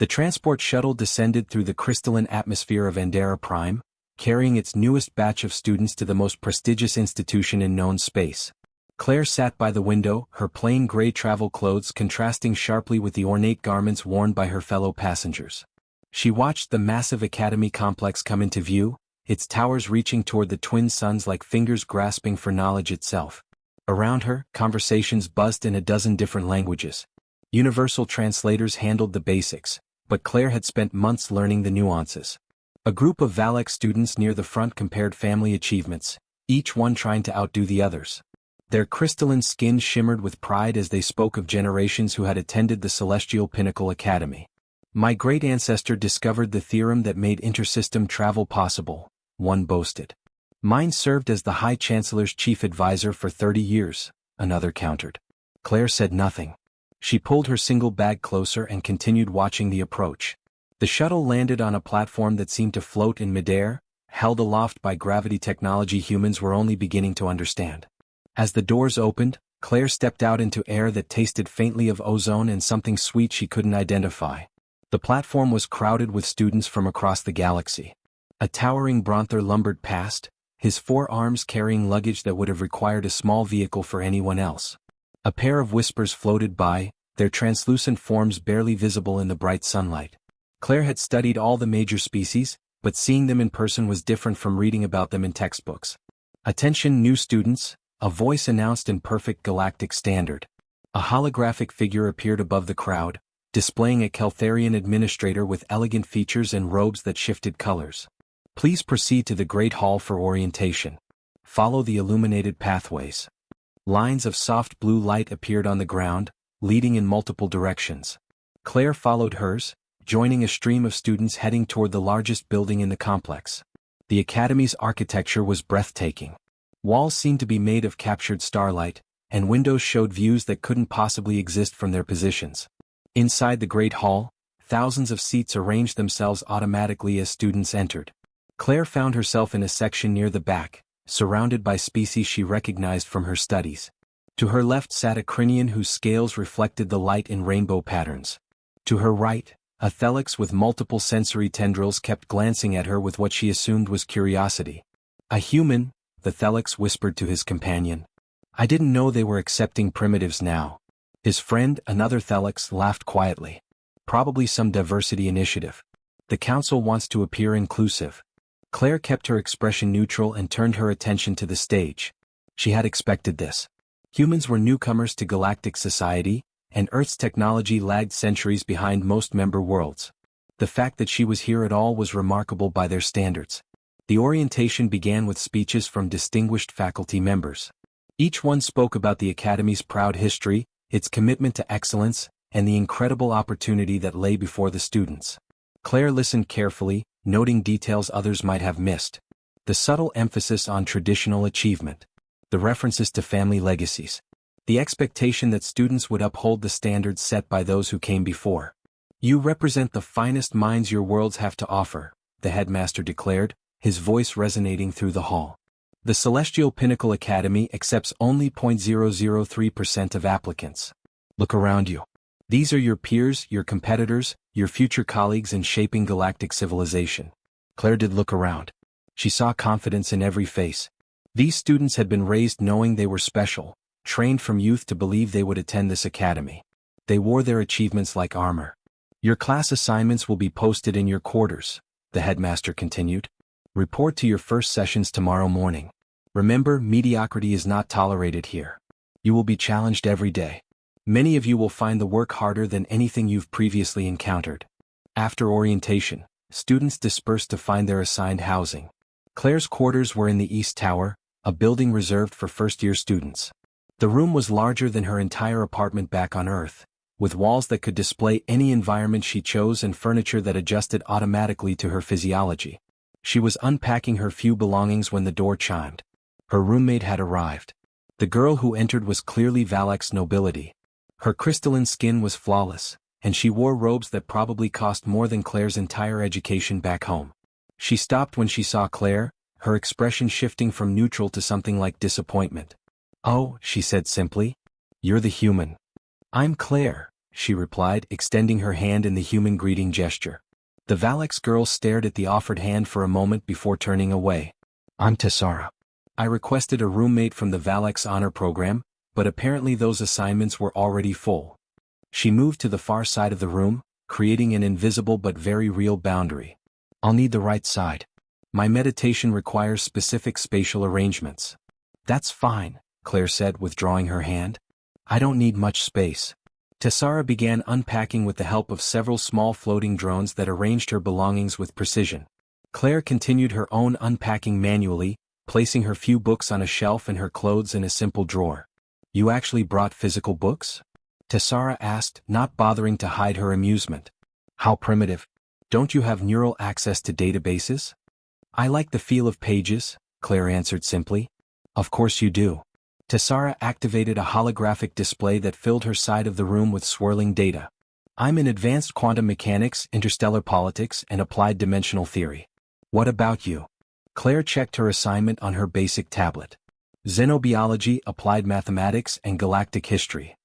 The transport shuttle descended through the crystalline atmosphere of Andera Prime, carrying its newest batch of students to the most prestigious institution in known space. Claire sat by the window, her plain gray travel clothes contrasting sharply with the ornate garments worn by her fellow passengers. She watched the massive academy complex come into view, its towers reaching toward the twin suns like fingers grasping for knowledge itself. Around her, conversations buzzed in a dozen different languages. Universal translators handled the basics, but Claire had spent months learning the nuances. A group of Valek students near the front compared family achievements, each one trying to outdo the others. Their crystalline skin shimmered with pride as they spoke of generations who had attended the Celestial Pinnacle Academy. "My great ancestor discovered the theorem that made intersystem travel possible," one boasted. "Mine served as the High Chancellor's chief advisor for 30 years, another countered. Claire said nothing. She pulled her single bag closer and continued watching the approach. The shuttle landed on a platform that seemed to float in midair, held aloft by gravity technology humans were only beginning to understand. As the doors opened, Claire stepped out into air that tasted faintly of ozone and something sweet she couldn't identify. The platform was crowded with students from across the galaxy. A towering Bronther lumbered past, his 4 arms carrying luggage that would have required a small vehicle for anyone else. A pair of whispers floated by, their translucent forms barely visible in the bright sunlight. Claire had studied all the major species, but seeing them in person was different from reading about them in textbooks. "Attention new students," a voice announced in perfect galactic standard. A holographic figure appeared above the crowd, displaying a Keltharian administrator with elegant features and robes that shifted colors. "Please proceed to the Great Hall for orientation. Follow the illuminated pathways." Lines of soft blue light appeared on the ground, leading in multiple directions. Claire followed hers, joining a stream of students heading toward the largest building in the complex. The academy's architecture was breathtaking. Walls seemed to be made of captured starlight, and windows showed views that couldn't possibly exist from their positions. Inside the Great Hall, thousands of seats arranged themselves automatically as students entered. Claire found herself in a section near the back, surrounded by species she recognized from her studies. To her left sat a crinian whose scales reflected the light in rainbow patterns. To her right, a thelix with multiple sensory tendrils kept glancing at her with what she assumed was curiosity. "A human," the thelix whispered to his companion. "I didn't know they were accepting primitives now." His friend, another thelix, laughed quietly. "Probably some diversity initiative. The council wants to appear inclusive." Claire kept her expression neutral and turned her attention to the stage. She had expected this. Humans were newcomers to galactic society, and Earth's technology lagged centuries behind most member worlds. The fact that she was here at all was remarkable by their standards. The orientation began with speeches from distinguished faculty members. Each one spoke about the Academy's proud history, its commitment to excellence, and the incredible opportunity that lay before the students. Claire listened carefully, noting details others might have missed. The subtle emphasis on traditional achievement. The references to family legacies. The expectation that students would uphold the standards set by those who came before. "You represent the finest minds your worlds have to offer," the headmaster declared, his voice resonating through the hall. "The Celestial Pinnacle Academy accepts only 0.003% of applicants. Look around you. These are your peers, your competitors, your future colleagues in shaping galactic civilization." Claire did look around. She saw confidence in every face. These students had been raised knowing they were special, trained from youth to believe they would attend this academy. They wore their achievements like armor. "Your class assignments will be posted in your quarters," the headmaster continued. "Report to your first sessions tomorrow morning. Remember, mediocrity is not tolerated here. You will be challenged every day. Many of you will find the work harder than anything you've previously encountered." After orientation, students dispersed to find their assigned housing. Claire's quarters were in the East Tower, a building reserved for first-year students. The room was larger than her entire apartment back on Earth, with walls that could display any environment she chose and furniture that adjusted automatically to her physiology. She was unpacking her few belongings when the door chimed. Her roommate had arrived. The girl who entered was clearly Valek's nobility. Her crystalline skin was flawless, and she wore robes that probably cost more than Claire's entire education back home. She stopped when she saw Claire, her expression shifting from neutral to something like disappointment. "Oh," she said simply. "You're the human." "I'm Claire," she replied, extending her hand in the human greeting gesture. The Valak's girl stared at the offered hand for a moment before turning away. I'm Tessara. I requested a roommate from the Valak's honor program, but apparently those assignments were already full. She moved to the far side of the room, creating an invisible but very real boundary. I'll need the right side. My meditation requires specific spatial arrangements. That's fine, Claire said, withdrawing her hand. I don't need much space. Tessara began unpacking with the help of several small floating drones that arranged her belongings with precision. Claire continued her own unpacking manually, placing her few books on a shelf and her clothes in a simple drawer. You actually brought physical books? Tessara asked, not bothering to hide her amusement. How primitive. Don't you have neural access to databases? I like the feel of pages, Claire answered simply. Of course you do. Tessara activated a holographic display that filled her side of the room with swirling data. I'm in advanced quantum mechanics, interstellar politics, and applied dimensional theory. What about you? Claire checked her assignment on her basic tablet. Xenobiology, applied mathematics, and galactic history.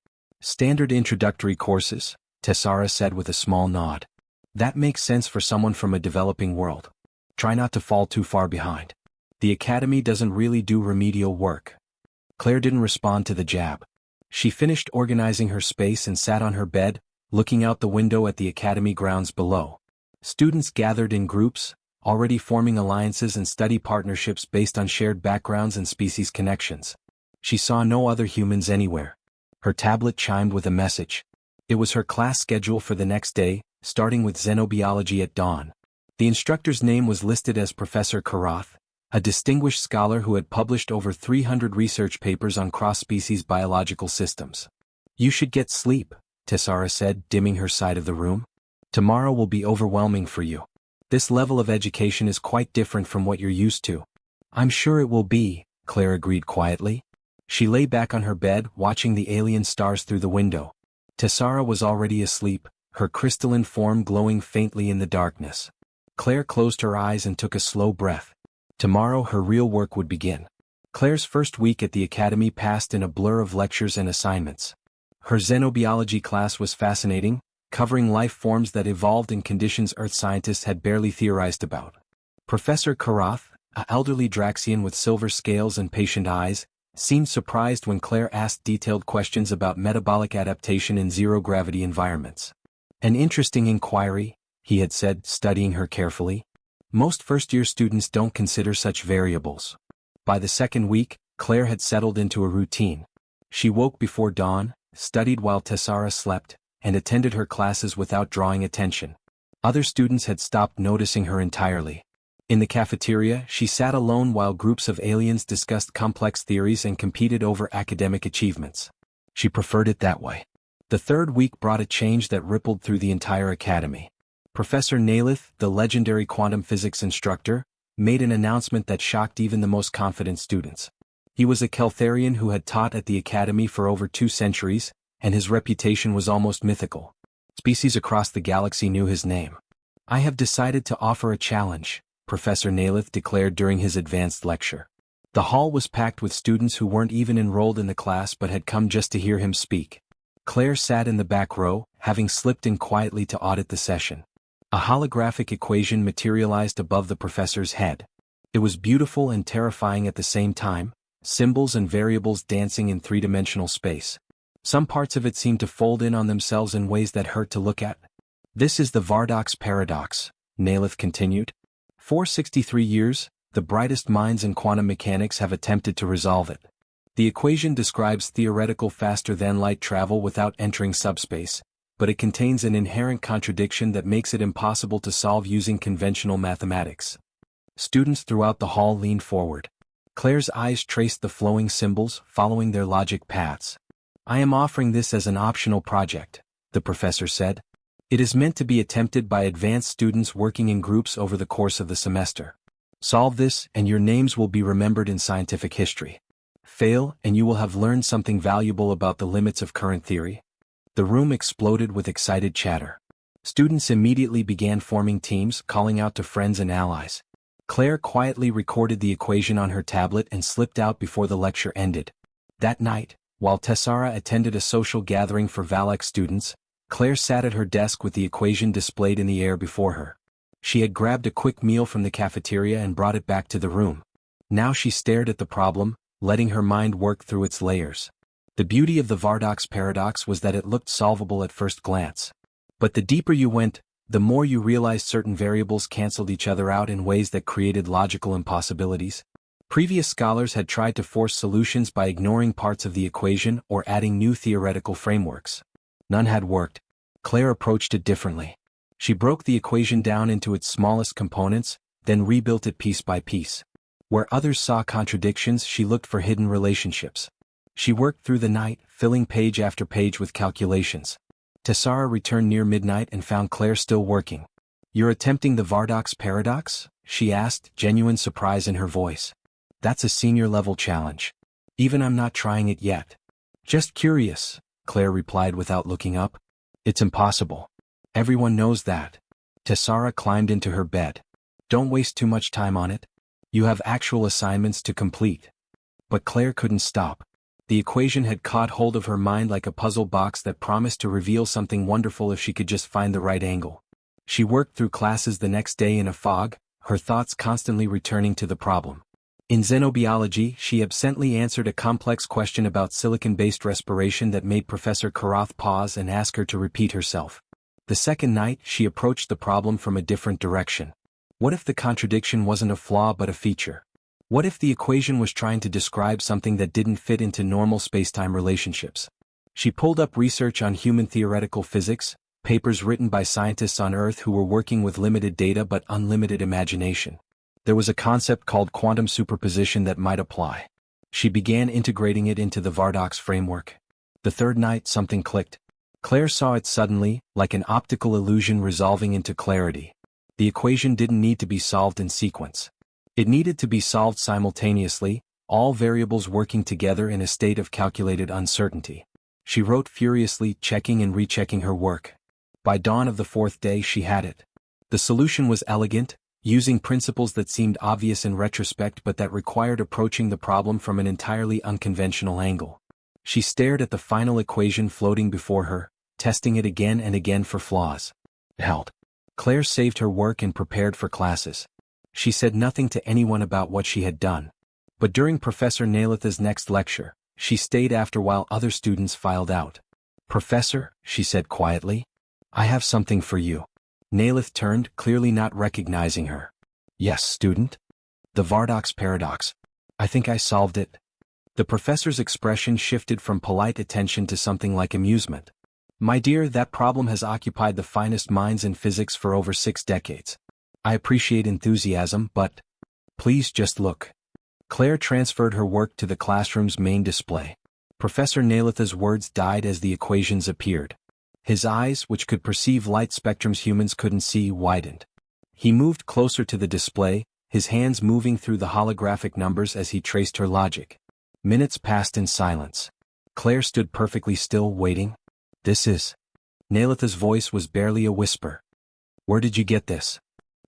Standard introductory courses, Tessara said with a small nod. That makes sense for someone from a developing world. Try not to fall too far behind. The academy doesn't really do remedial work. Claire didn't respond to the jab. She finished organizing her space and sat on her bed, looking out the window at the academy grounds below. Students gathered in groups, already forming alliances and study partnerships based on shared backgrounds and species connections. She saw no other humans anywhere. Her tablet chimed with a message. It was her class schedule for the next day, starting with xenobiology at dawn. The instructor's name was listed as Professor Karath, a distinguished scholar who had published over 300 research papers on cross-species biological systems. You should get sleep, Tessara said, dimming her side of the room. Tomorrow will be overwhelming for you. This level of education is quite different from what you're used to. I'm sure it will be, Claire agreed quietly. She lay back on her bed, watching the alien stars through the window. Tessara was already asleep, her crystalline form glowing faintly in the darkness. Claire closed her eyes and took a slow breath. Tomorrow her real work would begin. Claire's first week at the academy passed in a blur of lectures and assignments. Her xenobiology class was fascinating, covering life forms that evolved in conditions Earth scientists had barely theorized about. Professor Karath, an elderly Draxian with silver scales and patient eyes, seemed surprised when Claire asked detailed questions about metabolic adaptation in zero-gravity environments. An interesting inquiry, he had said, studying her carefully. Most first-year students don't consider such variables. By the second week, Claire had settled into a routine. She woke before dawn, studied while Tessara slept, and attended her classes without drawing attention. Other students had stopped noticing her entirely. In the cafeteria, she sat alone while groups of aliens discussed complex theories and competed over academic achievements. She preferred it that way. The third week brought a change that rippled through the entire academy. Professor Nalith, the legendary quantum physics instructor, made an announcement that shocked even the most confident students. He was a Keltharian who had taught at the academy for over 2 centuries, and his reputation was almost mythical. Species across the galaxy knew his name. I have decided to offer a challenge, Professor Nalith declared during his advanced lecture. The hall was packed with students who weren't even enrolled in the class but had come just to hear him speak. Claire sat in the back row, having slipped in quietly to audit the session. A holographic equation materialized above the professor's head. It was beautiful and terrifying at the same time, symbols and variables dancing in 3-dimensional space. Some parts of it seemed to fold in on themselves in ways that hurt to look at. This is the Vardox paradox, Nalith continued. For 63 years, the brightest minds in quantum mechanics have attempted to resolve it. The equation describes theoretical faster-than-light travel without entering subspace, but it contains an inherent contradiction that makes it impossible to solve using conventional mathematics. Students throughout the hall leaned forward. Claire's eyes traced the flowing symbols, following their logic paths. I am offering this as an optional project, the professor said. It is meant to be attempted by advanced students working in groups over the course of the semester. Solve this, and your names will be remembered in scientific history. Fail, and you will have learned something valuable about the limits of current theory. The room exploded with excited chatter. Students immediately began forming teams, calling out to friends and allies. Claire quietly recorded the equation on her tablet and slipped out before the lecture ended. That night, while Tessara attended a social gathering for Valak students, Claire sat at her desk with the equation displayed in the air before her. She had grabbed a quick meal from the cafeteria and brought it back to the room. Now she stared at the problem, letting her mind work through its layers. The beauty of the Vardox paradox was that it looked solvable at first glance. But the deeper you went, the more you realized certain variables canceled each other out in ways that created logical impossibilities. Previous scholars had tried to force solutions by ignoring parts of the equation or adding new theoretical frameworks. None had worked. Claire approached it differently. She broke the equation down into its smallest components, then rebuilt it piece by piece. Where others saw contradictions, she looked for hidden relationships. She worked through the night, filling page after page with calculations. Tessara returned near midnight and found Claire still working. "You're attempting the Vardox paradox?" she asked, genuine surprise in her voice. "That's a senior-level challenge. Even I'm not trying it yet." "Just curious," Claire replied without looking up. "It's impossible. Everyone knows that." Tessara climbed into her bed. "Don't waste too much time on it. You have actual assignments to complete." But Claire couldn't stop. The equation had caught hold of her mind like a puzzle box that promised to reveal something wonderful if she could just find the right angle. She worked through classes the next day in a fog, her thoughts constantly returning to the problem. In xenobiology, she absently answered a complex question about silicon-based respiration that made Professor Karath pause and ask her to repeat herself. The second night, she approached the problem from a different direction. What if the contradiction wasn't a flaw but a feature? What if the equation was trying to describe something that didn't fit into normal spacetime relationships? She pulled up research on human theoretical physics, papers written by scientists on Earth who were working with limited data but unlimited imagination. There was a concept called quantum superposition that might apply. She began integrating it into the Vardox framework. The third night, something clicked. Claire saw it suddenly, like an optical illusion resolving into clarity. The equation didn't need to be solved in sequence. It needed to be solved simultaneously, all variables working together in a state of calculated uncertainty. She wrote furiously, checking and rechecking her work. By dawn of the fourth day, she had it. The solution was elegant, using principles that seemed obvious in retrospect but that required approaching the problem from an entirely unconventional angle. She stared at the final equation floating before her, testing it again and again for flaws. It held. Claire saved her work and prepared for classes. She said nothing to anyone about what she had done. But during Professor Nailitha's next lecture, she stayed after while other students filed out. "Professor," she said quietly, "I have something for you." Nailith turned, clearly not recognizing her. "Yes, student?" "The Vardox paradox. I think I solved it." The professor's expression shifted from polite attention to something like amusement. "My dear, that problem has occupied the finest minds in physics for over 6 decades. I appreciate enthusiasm, but please just look." Claire transferred her work to the classroom's main display. Professor Nailitha's words died as the equations appeared. His eyes, which could perceive light spectrums humans couldn't see, widened. He moved closer to the display, his hands moving through the holographic numbers as he traced her logic. Minutes passed in silence. Claire stood perfectly still, waiting. "This is..." Nailitha's voice was barely a whisper. "Where did you get this?"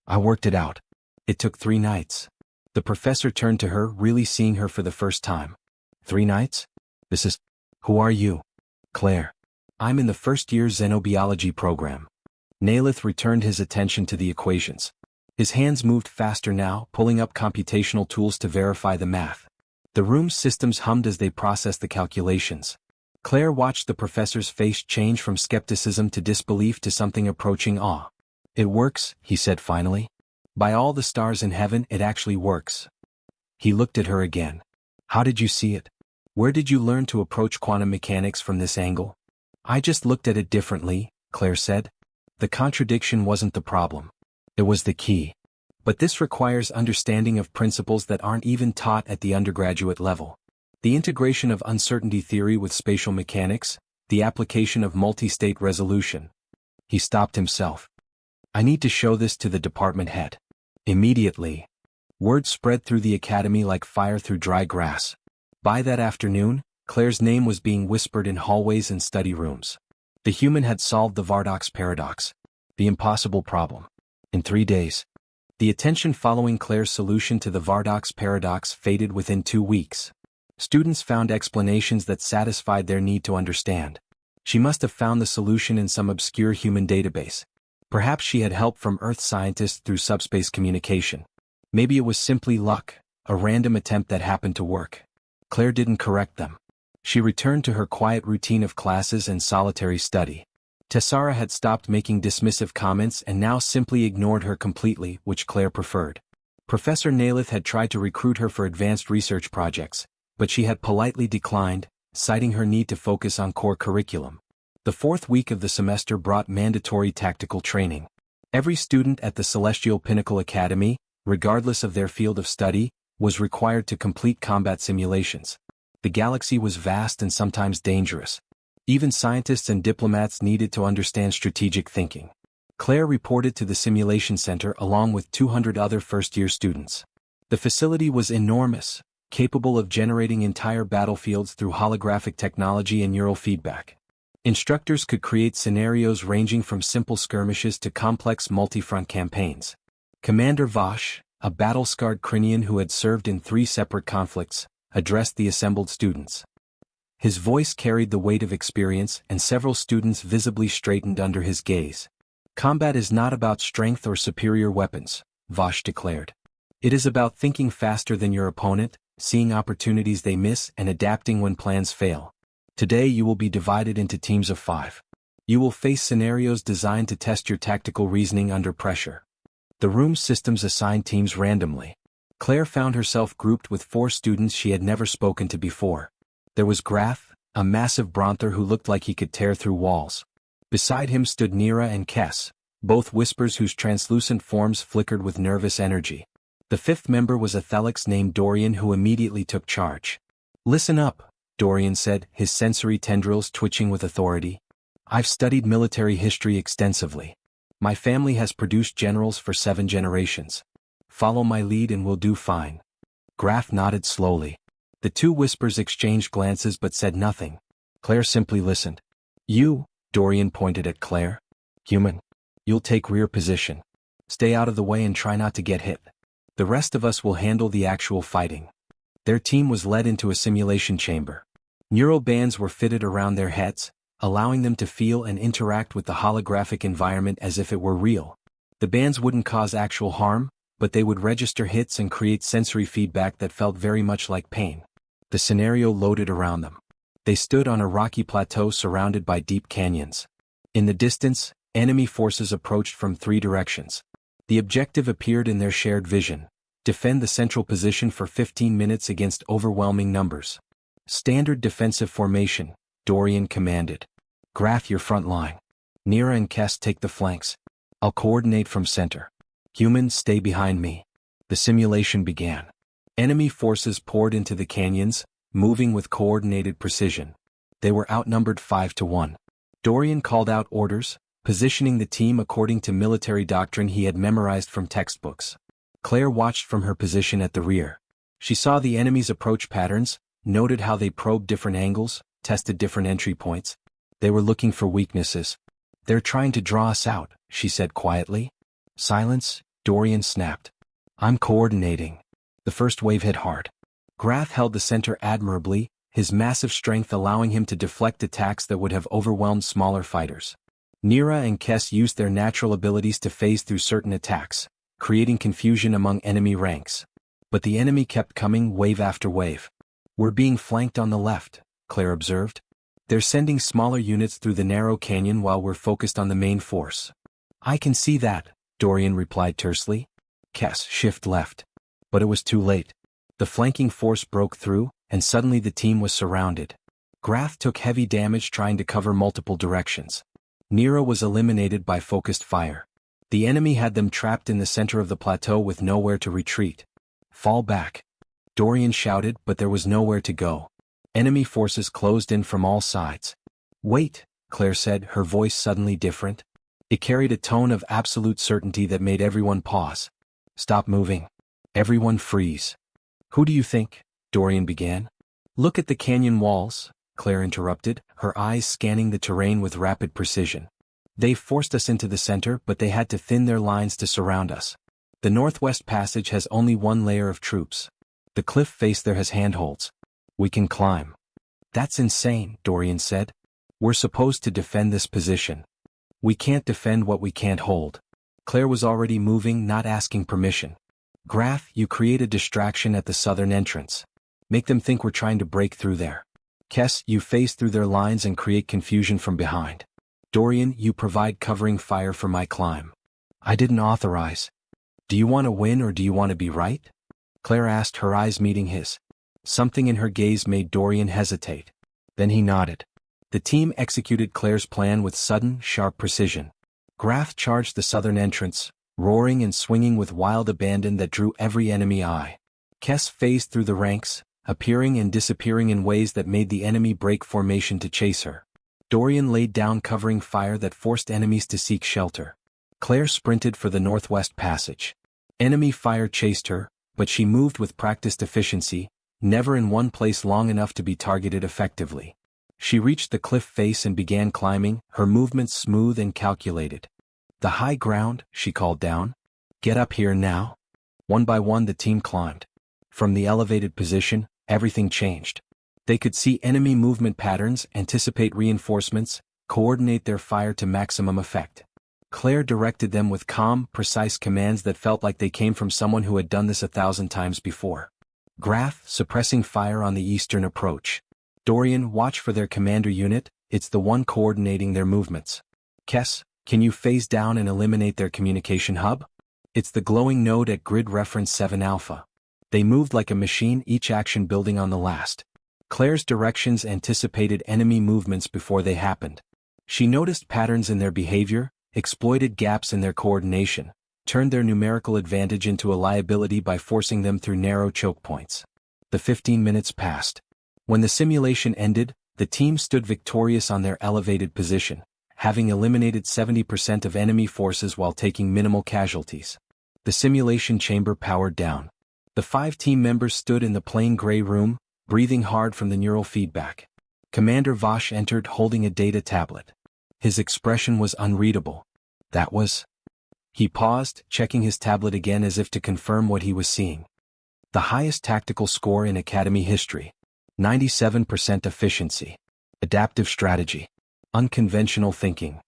"I worked it out. It took 3 nights. The professor turned to her, really seeing her for the first time. "3 nights? This is... Who are you?" "Claire. I'm in the first-year xenobiology program." Nailith returned his attention to the equations. His hands moved faster now, pulling up computational tools to verify the math. The room's systems hummed as they processed the calculations. Claire watched the professor's face change from skepticism to disbelief to something approaching awe. "It works," he said finally. "By all the stars in heaven, it actually works." He looked at her again. "How did you see it? Where did you learn to approach quantum mechanics from this angle?" "I just looked at it differently," Claire said. "The contradiction wasn't the problem. It was the key. But this requires understanding of principles that aren't even taught at the undergraduate level. The integration of uncertainty theory with spatial mechanics, the application of multi-state resolution." He stopped himself. "I need to show this to the department head. Immediately." Word spread through the academy like fire through dry grass. By that afternoon, Claire's name was being whispered in hallways and study rooms. The human had solved the Vardox paradox, the impossible problem, in 3 days. The attention following Claire's solution to the Vardox paradox faded within 2 weeks. Students found explanations that satisfied their need to understand. She must have found the solution in some obscure human database. Perhaps she had help from Earth scientists through subspace communication. Maybe it was simply luck, a random attempt that happened to work. Claire didn't correct them. She returned to her quiet routine of classes and solitary study. Tessara had stopped making dismissive comments and now simply ignored her completely, which Claire preferred. Professor Nailith had tried to recruit her for advanced research projects, but she had politely declined, citing her need to focus on core curriculum. The fourth week of the semester brought mandatory tactical training. Every student at the Celestial Pinnacle Academy, regardless of their field of study, was required to complete combat simulations. The galaxy was vast and sometimes dangerous. Even scientists and diplomats needed to understand strategic thinking. Claire reported to the simulation center along with 200 other first-year students. The facility was enormous, capable of generating entire battlefields through holographic technology and neural feedback. Instructors could create scenarios ranging from simple skirmishes to complex multi-front campaigns. Commander Vosh, a battle-scarred Crinian who had served in 3 separate conflicts, addressed the assembled students. His voice carried the weight of experience, and several students visibly straightened under his gaze. Combat is not about strength or superior weapons, Vosh declared. It is about thinking faster than your opponent, seeing opportunities they miss and adapting when plans fail. Today you will be divided into teams of 5. You will face scenarios designed to test your tactical reasoning under pressure. The room's systems assigned teams randomly. Claire found herself grouped with 4 students she had never spoken to before. There was Graf, a massive Bronther who looked like he could tear through walls. Beside him stood Nira and Kess, both whispers whose translucent forms flickered with nervous energy. The 5th member was a Thelix named Dorian who immediately took charge. "Listen up," Dorian said, his sensory tendrils twitching with authority. "I've studied military history extensively. My family has produced generals for 7 generations. Follow my lead and we'll do fine." Graf nodded slowly. The 2 whispers exchanged glances but said nothing. Claire simply listened. "You," Dorian pointed at Claire. "Human. You'll take rear position. Stay out of the way and try not to get hit. The rest of us will handle the actual fighting." Their team was led into a simulation chamber. Neural bands were fitted around their heads, allowing them to feel and interact with the holographic environment as if it were real. The bands wouldn't cause actual harm, but they would register hits and create sensory feedback that felt very much like pain. The scenario loaded around them. They stood on a rocky plateau surrounded by deep canyons. In the distance, enemy forces approached from 3 directions. The objective appeared in their shared vision: defend the central position for 15 minutes against overwhelming numbers. "Standard defensive formation," Dorian commanded. "Graf your front line. Nira and Kess take the flanks. I'll coordinate from center. Humans stay behind me." The simulation began. Enemy forces poured into the canyons, moving with coordinated precision. They were outnumbered 5 to 1. Dorian called out orders, positioning the team according to military doctrine he had memorized from textbooks. Claire watched from her position at the rear. She saw the enemy's approach patterns, noted how they probed different angles, tested different entry points. They were looking for weaknesses. "They're trying to draw us out," she said quietly. "Silence," Dorian snapped. "I'm coordinating." The first wave hit hard. Graf held the center admirably, his massive strength allowing him to deflect attacks that would have overwhelmed smaller fighters. Nira and Kess used their natural abilities to phase through certain attacks, creating confusion among enemy ranks. But the enemy kept coming wave after wave. "We're being flanked on the left," Claire observed. "They're sending smaller units through the narrow canyon while we're focused on the main force." "I can see that," Dorian replied tersely. Kess shift left. But it was too late. The flanking force broke through, and suddenly the team was surrounded. Graf took heavy damage trying to cover multiple directions. Nira was eliminated by focused fire. The enemy had them trapped in the center of the plateau with nowhere to retreat. "Fall back," Dorian shouted, but there was nowhere to go. Enemy forces closed in from all sides. "Wait," Claire said, her voice suddenly different. It carried a tone of absolute certainty that made everyone pause. "Stop moving. Everyone freeze." "Who do you think?" Dorian began. "Look at the canyon walls," Claire interrupted, her eyes scanning the terrain with rapid precision. "They've forced us into the center, but they had to thin their lines to surround us. The Northwest Passage has only one layer of troops. The cliff face there has handholds. We can climb." "That's insane," Dorian said. We're supposed to defend this position. We can't defend what we can't hold. Claire was already moving, not asking permission. Graf, you create a distraction at the southern entrance. Make them think we're trying to break through there. Kess, you phase through their lines and create confusion from behind. Dorian, you provide covering fire for my climb. I didn't authorize. Do you want to win or do you want to be right? Claire asked, her eyes meeting his. Something in her gaze made Dorian hesitate. Then he nodded. The team executed Claire's plan with sudden, sharp precision. Graf charged the southern entrance, roaring and swinging with wild abandon that drew every enemy eye. Kess phased through the ranks, appearing and disappearing in ways that made the enemy break formation to chase her. Dorian laid down covering fire that forced enemies to seek shelter. Claire sprinted for the northwest passage. Enemy fire chased her, but she moved with practiced efficiency, never in one place long enough to be targeted effectively. She reached the cliff face and began climbing, her movements smooth and calculated. The high ground, she called down. Get up here now. One by one the team climbed. From the elevated position, everything changed. They could see enemy movement patterns, anticipate reinforcements, coordinate their fire to maximum effect. Claire directed them with calm, precise commands that felt like they came from someone who had done this 1,000 times before. Graf, suppressing fire on the eastern approach. Dorian, watch for their commander unit, it's the one coordinating their movements. Kess, can you phase down and eliminate their communication hub? It's the glowing node at grid reference 7 alpha. They moved like a machine, each action building on the last. Claire's directions anticipated enemy movements before they happened. She noticed patterns in their behavior, exploited gaps in their coordination, turned their numerical advantage into a liability by forcing them through narrow choke points. The 15 minutes passed. When the simulation ended, the team stood victorious on their elevated position, having eliminated 70% of enemy forces while taking minimal casualties. The simulation chamber powered down. The 5 team members stood in the plain gray room, breathing hard from the neural feedback. Commander Vosh entered holding a data tablet. His expression was unreadable. That was... He paused, checking his tablet again as if to confirm what he was seeing. The highest tactical score in Academy history. 97% efficiency. Adaptive strategy. Unconventional thinking.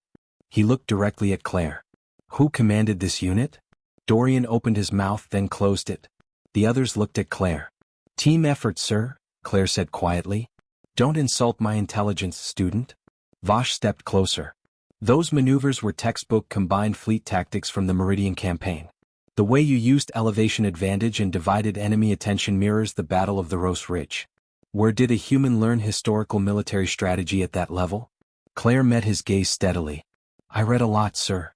He looked directly at Claire. Who commanded this unit? Dorian opened his mouth then closed it. The others looked at Claire. Team effort, sir, Claire said quietly. Don't insult my intelligence, student. Vosh stepped closer. Those maneuvers were textbook combined fleet tactics from the Meridian campaign. The way you used elevation advantage and divided enemy attention mirrors the Battle of the Rose Ridge. Where did a human learn historical military strategy at that level? Claire met his gaze steadily. I read a lot, sir.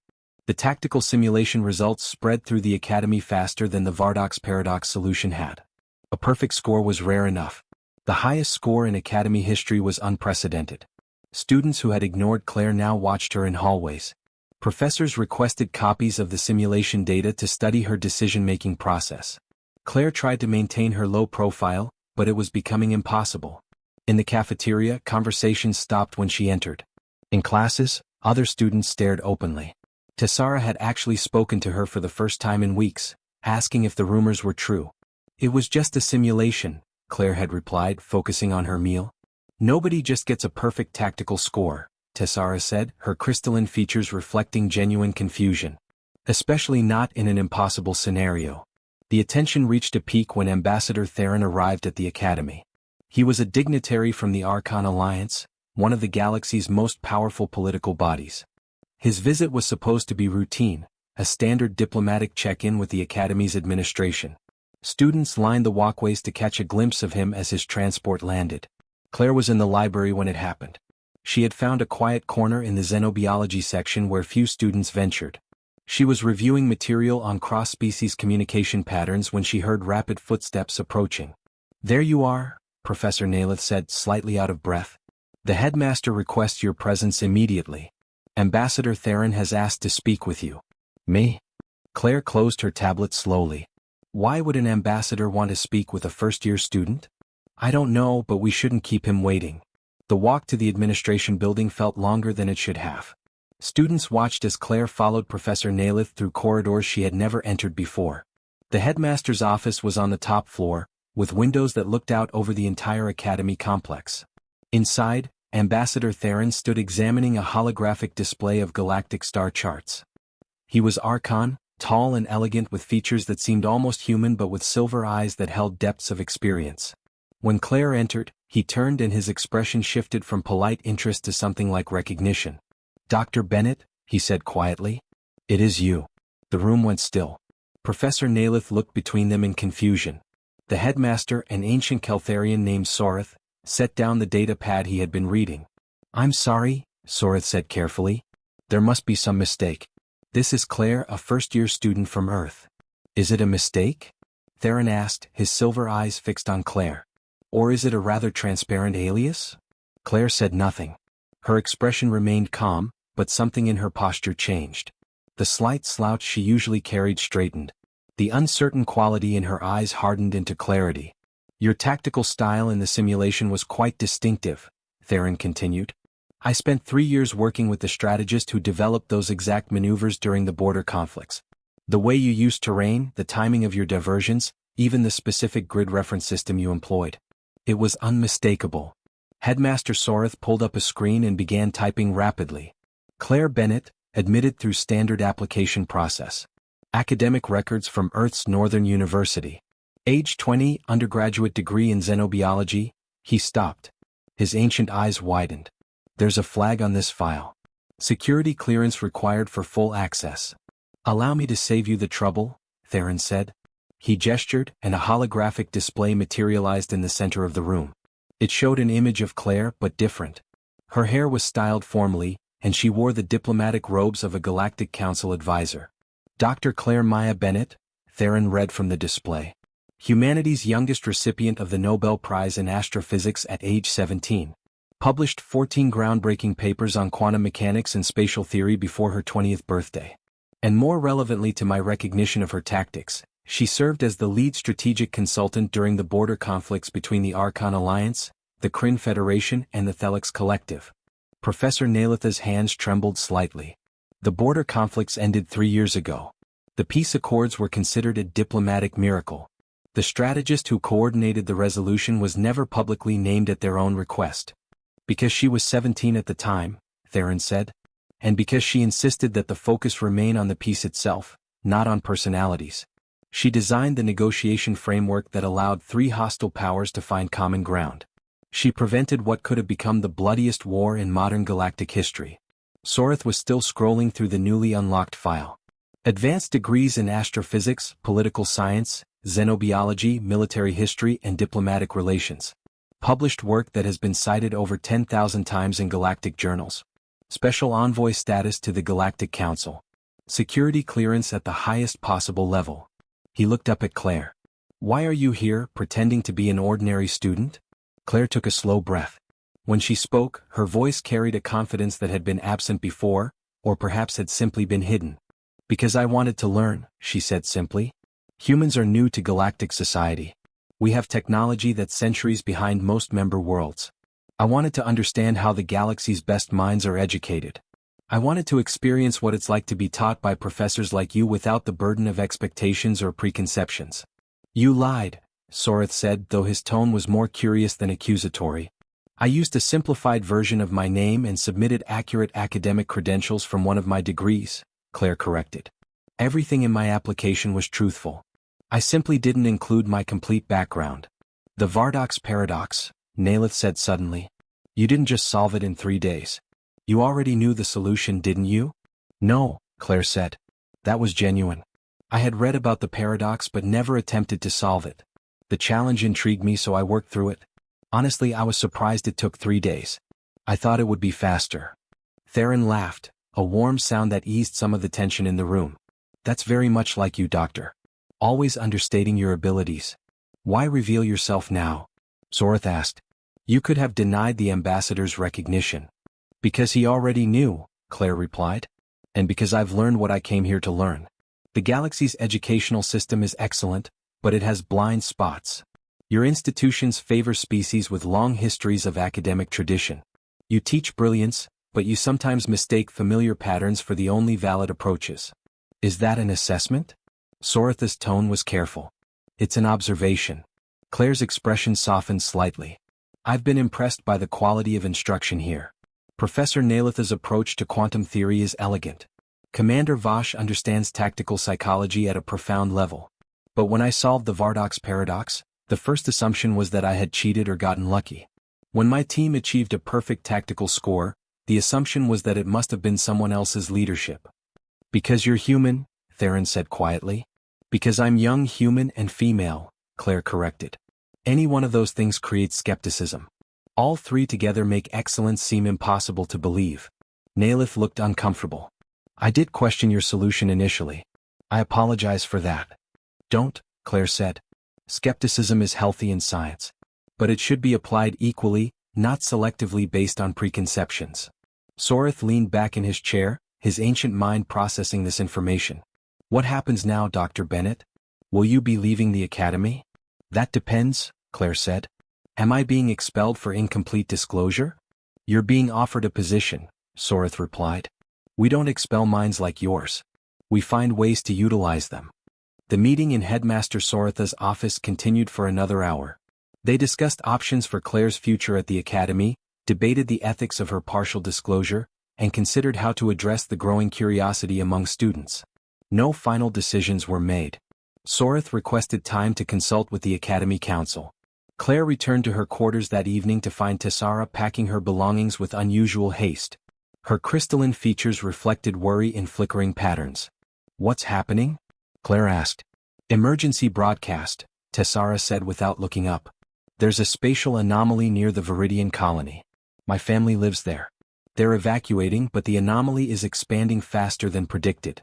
The tactical simulation results spread through the Academy faster than the Vardok's paradox solution had. A perfect score was rare enough. The highest score in Academy history was unprecedented. Students who had ignored Claire now watched her in hallways. Professors requested copies of the simulation data to study her decision-making process. Claire tried to maintain her low profile, but it was becoming impossible. In the cafeteria, conversations stopped when she entered. In classes, other students stared openly. Tessara had actually spoken to her for the first time in weeks, asking if the rumors were true. It was just a simulation, Claire had replied, focusing on her meal. Nobody just gets a perfect tactical score, Tessara said, her crystalline features reflecting genuine confusion. Especially not in an impossible scenario. The attention reached a peak when Ambassador Theron arrived at the Academy. He was a dignitary from the Archon Alliance, one of the galaxy's most powerful political bodies. His visit was supposed to be routine, a standard diplomatic check-in with the Academy's administration. Students lined the walkways to catch a glimpse of him as his transport landed. Claire was in the library when it happened. She had found a quiet corner in the xenobiology section where few students ventured. She was reviewing material on cross-species communication patterns when she heard rapid footsteps approaching. There you are, Professor Nalith said, slightly out of breath. The headmaster requests your presence immediately. Ambassador Theron has asked to speak with you. Me? Claire closed her tablet slowly. Why would an ambassador want to speak with a first-year student? I don't know, but we shouldn't keep him waiting. The walk to the administration building felt longer than it should have. Students watched as Claire followed Professor Nalith through corridors she had never entered before. The headmaster's office was on the top floor, with windows that looked out over the entire academy complex. Inside, Ambassador Theron stood examining a holographic display of galactic star charts. He was Archon, tall and elegant with features that seemed almost human but with silver eyes that held depths of experience. When Claire entered, he turned and his expression shifted from polite interest to something like recognition. "Dr. Bennett," he said quietly. "It is you." The room went still. Professor Nalith looked between them in confusion. The headmaster, an ancient Keltharian named Soreth, set down the data pad he had been reading. "I'm sorry," Soreth said carefully. "There must be some mistake. This is Claire, a first-year student from Earth." "Is it a mistake?" Theron asked, his silver eyes fixed on Claire. "Or is it a rather transparent alias?" Claire said nothing. Her expression remained calm, but something in her posture changed. The slight slouch she usually carried straightened. The uncertain quality in her eyes hardened into clarity. "Your tactical style in the simulation was quite distinctive," Theron continued. "I spent 3 years working with the strategist who developed those exact maneuvers during the border conflicts. The way you used terrain, the timing of your diversions, even the specific grid reference system you employed. It was unmistakable." Headmaster Soreth pulled up a screen and began typing rapidly. "Claire Bennett, admitted through standard application process. Academic records from Earth's Northern University. Age 20, undergraduate degree in xenobiology." He stopped. His ancient eyes widened. "There's a flag on this file. Security clearance required for full access." "Allow me to save you the trouble," Theron said. He gestured, and a holographic display materialized in the center of the room. It showed an image of Claire, but different. Her hair was styled formally, and she wore the diplomatic robes of a Galactic Council advisor. "Dr. Claire Maya Bennett," Theron read from the display. "Humanity's youngest recipient of the Nobel Prize in Astrophysics at age 17. Published 14 groundbreaking papers on quantum mechanics and spatial theory before her 20th birthday. And more relevantly to my recognition of her tactics, she served as the lead strategic consultant during the border conflicts between the Archon Alliance, the Kryn Federation and the Thelix Collective." Professor Nalitha's hands trembled slightly. "The border conflicts ended 3 years ago. The peace accords were considered a diplomatic miracle. The strategist who coordinated the resolution was never publicly named at their own request. Because she was 17 at the time," Theron said. "And because she insisted that the focus remain on the peace itself, not on personalities. She designed the negotiation framework that allowed 3 hostile powers to find common ground. She prevented what could have become the bloodiest war in modern galactic history." Soreth was still scrolling through the newly unlocked file. "Advanced degrees in astrophysics, political science, xenobiology, military history and diplomatic relations. Published work that has been cited over 10,000 times in galactic journals. Special envoy status to the Galactic Council. Security clearance at the highest possible level." He looked up at Claire. "Why are you here, pretending to be an ordinary student?" Claire took a slow breath. When she spoke, her voice carried a confidence that had been absent before, or perhaps had simply been hidden. "Because I wanted to learn," she said simply. "Humans are new to galactic society. We have technology that's centuries behind most member worlds. I wanted to understand how the galaxy's best minds are educated. I wanted to experience what it's like to be taught by professors like you without the burden of expectations or preconceptions." "You lied," Soreth said, though his tone was more curious than accusatory. "I used a simplified version of my name and submitted accurate academic credentials from one of my degrees," Claire corrected. "Everything in my application was truthful. I simply didn't include my complete background." "The Vardox paradox," Nalith said suddenly. "You didn't just solve it in 3 days. You already knew the solution, didn't you?" "No," Claire said. "That was genuine. I had read about the paradox but never attempted to solve it. The challenge intrigued me, so I worked through it. Honestly, I was surprised it took 3 days. I thought it would be faster." Theron laughed, a warm sound that eased some of the tension in the room. "That's very much like you, Doctor. Always understating your abilities. Why reveal yourself now?" Soreth asked. "You could have denied the ambassador's recognition." "Because he already knew," Claire replied. "And because I've learned what I came here to learn. The galaxy's educational system is excellent, but it has blind spots. Your institutions favor species with long histories of academic tradition. You teach brilliance, but you sometimes mistake familiar patterns for the only valid approaches." "Is that an assessment?" Soreth's tone was careful. "It's an observation." Claire's expression softened slightly. I've been impressed by the quality of instruction here. Professor Nailith's approach to quantum theory is elegant. Commander Vosh understands tactical psychology at a profound level. But when I solved the Vardok's paradox, the first assumption was that I had cheated or gotten lucky. When my team achieved a perfect tactical score, the assumption was that it must have been someone else's leadership. Because you're human, Theron said quietly. Because I'm young, human, and female, Claire corrected. Any one of those things creates skepticism. All three together make excellence seem impossible to believe. Nailith looked uncomfortable. I did question your solution initially. I apologize for that. Don't, Claire said. Skepticism is healthy in science. But it should be applied equally, not selectively based on preconceptions. Sorith leaned back in his chair, his ancient mind processing this information. What happens now, Dr. Bennett? Will you be leaving the academy? That depends, Claire said. Am I being expelled for incomplete disclosure? You're being offered a position, Sorith replied. We don't expel minds like yours. We find ways to utilize them. The meeting in Headmaster Sorith's office continued for another hour. They discussed options for Claire's future at the academy, debated the ethics of her partial disclosure, and considered how to address the growing curiosity among students. No final decisions were made. Sorith requested time to consult with the academy council. Claire returned to her quarters that evening to find Tessara packing her belongings with unusual haste. Her crystalline features reflected worry in flickering patterns. What's happening? Claire asked. Emergency broadcast, Tessara said without looking up. There's a spatial anomaly near the Viridian colony. My family lives there. They're evacuating, but the anomaly is expanding faster than predicted.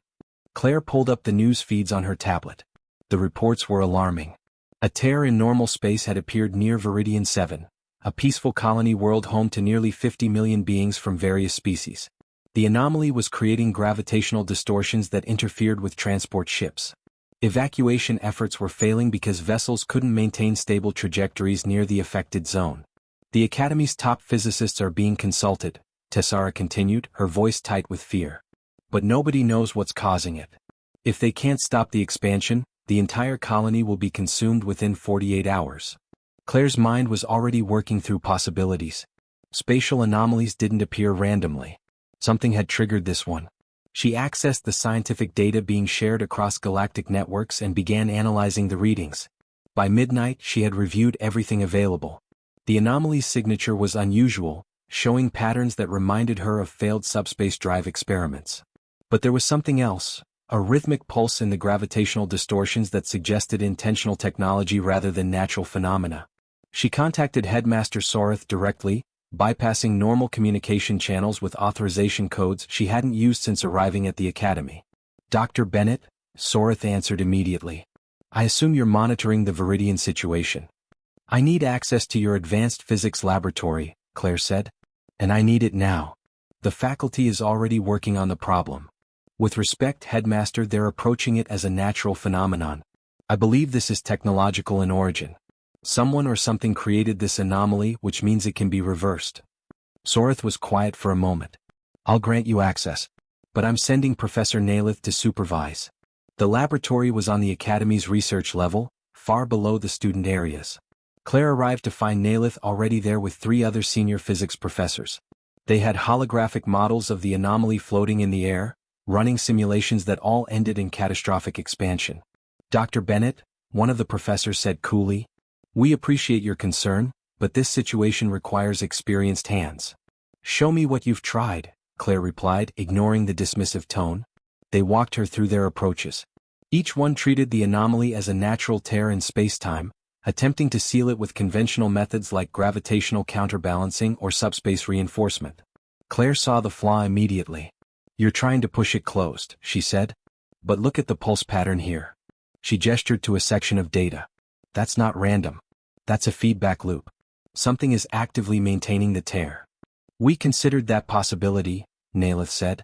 Claire pulled up the news feeds on her tablet. The reports were alarming. A tear in normal space had appeared near Viridian 7, a peaceful colony world home to nearly 50 million beings from various species. The anomaly was creating gravitational distortions that interfered with transport ships. Evacuation efforts were failing because vessels couldn't maintain stable trajectories near the affected zone. The Academy's top physicists are being consulted, Tessara continued, her voice tight with fear. But nobody knows what's causing it. If they can't stop the expansion, the entire colony will be consumed within 48 hours. Claire's mind was already working through possibilities. Spatial anomalies didn't appear randomly. Something had triggered this one. She accessed the scientific data being shared across galactic networks and began analyzing the readings. By midnight, she had reviewed everything available. The anomaly's signature was unusual, showing patterns that reminded her of failed subspace drive experiments. But there was something else. A rhythmic pulse in the gravitational distortions that suggested intentional technology rather than natural phenomena. She contacted Headmaster Sorith directly, bypassing normal communication channels with authorization codes she hadn't used since arriving at the academy. Dr. Bennett, Sorith answered immediately. I assume you're monitoring the Viridian situation. I need access to your advanced physics laboratory, Claire said. And I need it now. The faculty is already working on the problem. With respect, Headmaster, they're approaching it as a natural phenomenon. I believe this is technological in origin. Someone or something created this anomaly, which means it can be reversed. Sorith was quiet for a moment. I'll grant you access. But I'm sending Professor Nailith to supervise. The laboratory was on the Academy's research level, far below the student areas. Claire arrived to find Nailith already there with 3 other senior physics professors. They had holographic models of the anomaly floating in the air, running simulations that all ended in catastrophic expansion. Dr. Bennett, one of the professors said coolly, we appreciate your concern, but this situation requires experienced hands. Show me what you've tried, Claire replied, ignoring the dismissive tone. They walked her through their approaches. Each one treated the anomaly as a natural tear in space-time, attempting to seal it with conventional methods like gravitational counterbalancing or subspace reinforcement. Claire saw the flaw immediately. You're trying to push it closed, she said. But look at the pulse pattern here. She gestured to a section of data. That's not random. That's a feedback loop. Something is actively maintaining the tear. We considered that possibility, Nailith said.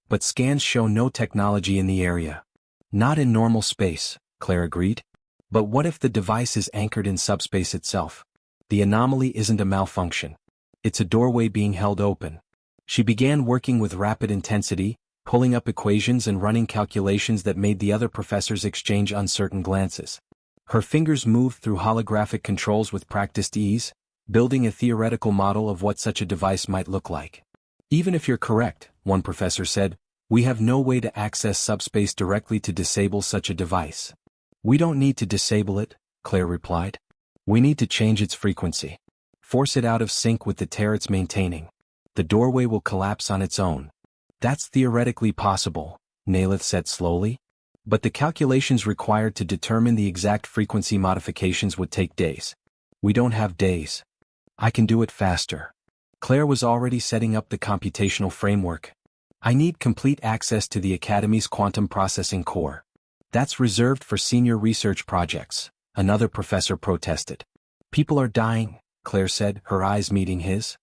But scans show no technology in the area. Not in normal space, Claire agreed. But what if the device is anchored in subspace itself? The anomaly isn't a malfunction. It's a doorway being held open. She began working with rapid intensity, pulling up equations and running calculations that made the other professors exchange uncertain glances. Her fingers moved through holographic controls with practiced ease, building a theoretical model of what such a device might look like. Even if you're correct, one professor said, we have no way to access subspace directly to disable such a device. We don't need to disable it, Claire replied. We need to change its frequency. Force it out of sync with the tear it's maintaining. The doorway will collapse on its own. That's theoretically possible, Nalith said slowly. But the calculations required to determine the exact frequency modifications would take days. We don't have days. I can do it faster. Claire was already setting up the computational framework. I need complete access to the Academy's quantum processing core. That's reserved for senior research projects, another professor protested. People are dying, Claire said, her eyes meeting his.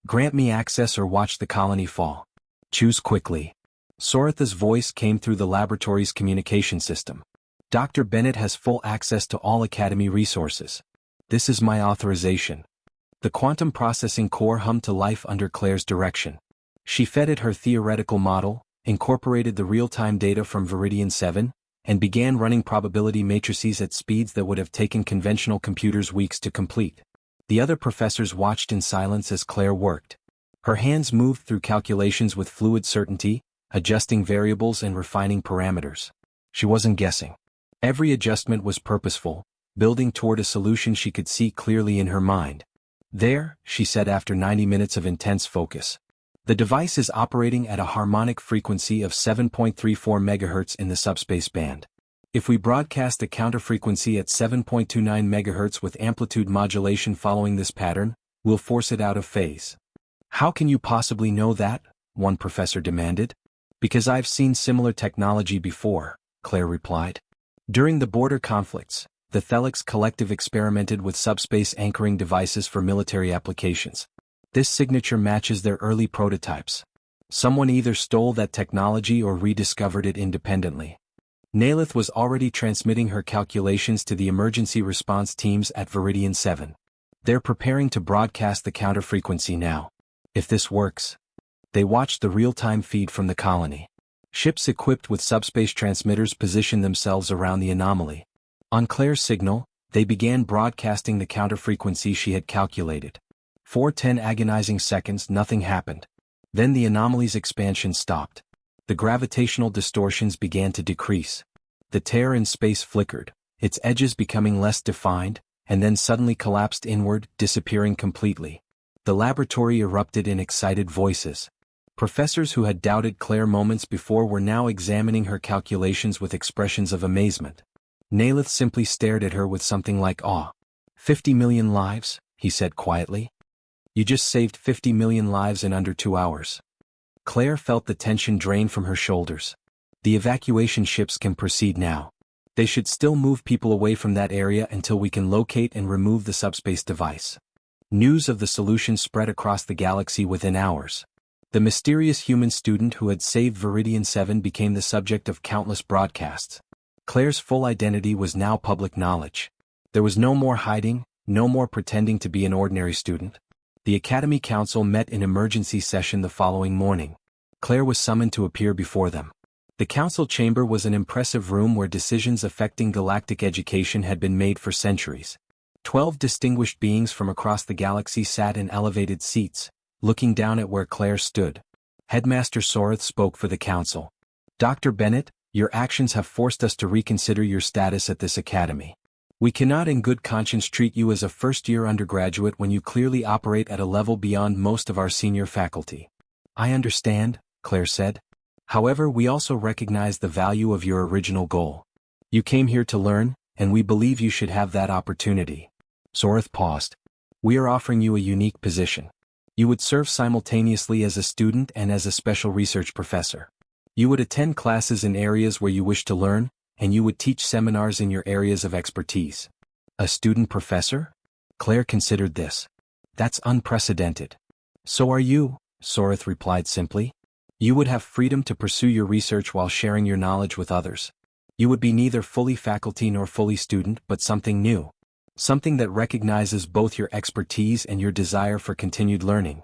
Grant me access or watch the colony fall. Choose quickly. Soratha's voice came through the laboratory's communication system. Dr. Bennett has full access to all Academy resources. This is my authorization. The quantum processing core hummed to life under Claire's direction. She fed it her theoretical model, incorporated the real-time data from Viridian 7, and began running probability matrices at speeds that would have taken conventional computers weeks to complete. The other professors watched in silence as Claire worked. Her hands moved through calculations with fluid certainty, adjusting variables and refining parameters. She wasn't guessing. Every adjustment was purposeful, building toward a solution she could see clearly in her mind. There, she said after 90 minutes of intense focus. The device is operating at a harmonic frequency of 7.34 MHz in the subspace band. If we broadcast a counterfrequency at 7.29 MHz with amplitude modulation following this pattern, we'll force it out of phase. How can you possibly know that? One professor demanded. Because I've seen similar technology before, Claire replied. During the border conflicts, the Thelix Collective experimented with subspace anchoring devices for military applications. This signature matches their early prototypes. Someone either stole that technology or rediscovered it independently. Nalith was already transmitting her calculations to the emergency response teams at Viridian 7. They're preparing to broadcast the counterfrequency now. If this works. They watched the real-time feed from the colony. Ships equipped with subspace transmitters positioned themselves around the anomaly. On Claire's signal, they began broadcasting the counterfrequency she had calculated. For 10 agonizing seconds nothing happened. Then the anomaly's expansion stopped. The gravitational distortions began to decrease. The tear in space flickered, its edges becoming less defined, and then suddenly collapsed inward, disappearing completely. The laboratory erupted in excited voices. Professors who had doubted Claire moments before were now examining her calculations with expressions of amazement. Nalith simply stared at her with something like awe. 50 million lives, he said quietly. You just saved 50 million lives in under 2 hours. Claire felt the tension drain from her shoulders. The evacuation ships can proceed now. They should still move people away from that area until we can locate and remove the subspace device. News of the solution spread across the galaxy within hours. The mysterious human student who had saved Viridian 7 became the subject of countless broadcasts. Claire's full identity was now public knowledge. There was no more hiding, no more pretending to be an ordinary student. The Academy Council met in emergency session the following morning. Claire was summoned to appear before them. The council chamber was an impressive room where decisions affecting galactic education had been made for centuries. 12 distinguished beings from across the galaxy sat in elevated seats, looking down at where Claire stood. Headmaster Sorath spoke for the council. Dr. Bennett, your actions have forced us to reconsider your status at this academy. We cannot in good conscience treat you as a first-year undergraduate when you clearly operate at a level beyond most of our senior faculty. I understand, Claire said. However, we also recognize the value of your original goal. You came here to learn, and we believe you should have that opportunity. Sorath paused. We are offering you a unique position. You would serve simultaneously as a student and as a special research professor. You would attend classes in areas where you wish to learn, and you would teach seminars in your areas of expertise. A student professor? Claire considered this. That's unprecedented. So are you, Sorath replied simply. You would have freedom to pursue your research while sharing your knowledge with others. You would be neither fully faculty nor fully student but something new. Something that recognizes both your expertise and your desire for continued learning.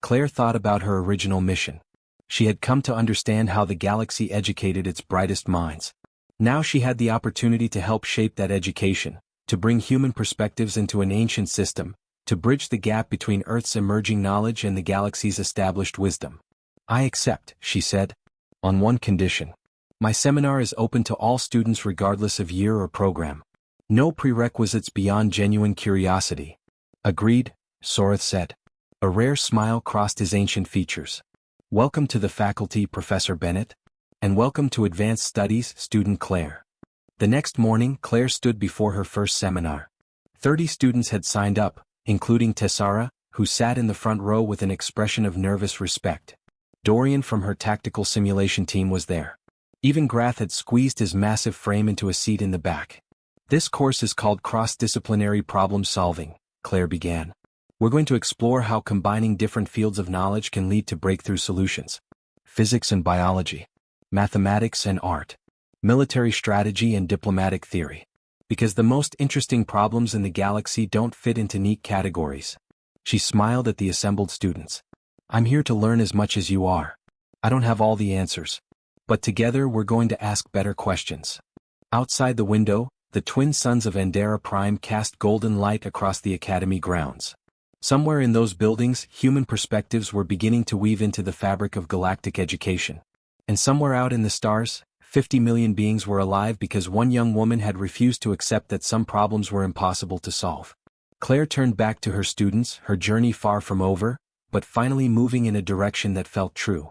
Claire thought about her original mission. She had come to understand how the galaxy educated its brightest minds. Now she had the opportunity to help shape that education, to bring human perspectives into an ancient system, to bridge the gap between Earth's emerging knowledge and the galaxy's established wisdom. I accept, she said. On one condition. My seminar is open to all students regardless of year or program. No prerequisites beyond genuine curiosity. Agreed, Sorath said. A rare smile crossed his ancient features. Welcome to the faculty, Professor Bennett. And welcome to Advanced Studies, Student Claire. The next morning, Claire stood before her first seminar. 30 students had signed up, including Tessara, who sat in the front row with an expression of nervous respect. Dorian from her tactical simulation team was there. Even Grath had squeezed his massive frame into a seat in the back. This course is called Cross-Disciplinary Problem Solving, Claire began. We're going to explore how combining different fields of knowledge can lead to breakthrough solutions. Physics and biology. Mathematics and art. Military strategy and diplomatic theory. Because the most interesting problems in the galaxy don't fit into neat categories. She smiled at the assembled students. I'm here to learn as much as you are. I don't have all the answers. But together we're going to ask better questions. Outside the window, the twin suns of Andera Prime cast golden light across the academy grounds. Somewhere in those buildings, human perspectives were beginning to weave into the fabric of galactic education. And somewhere out in the stars, 50 million beings were alive because one young woman had refused to accept that some problems were impossible to solve. Claire turned back to her students, her journey far from over, but finally moving in a direction that felt true.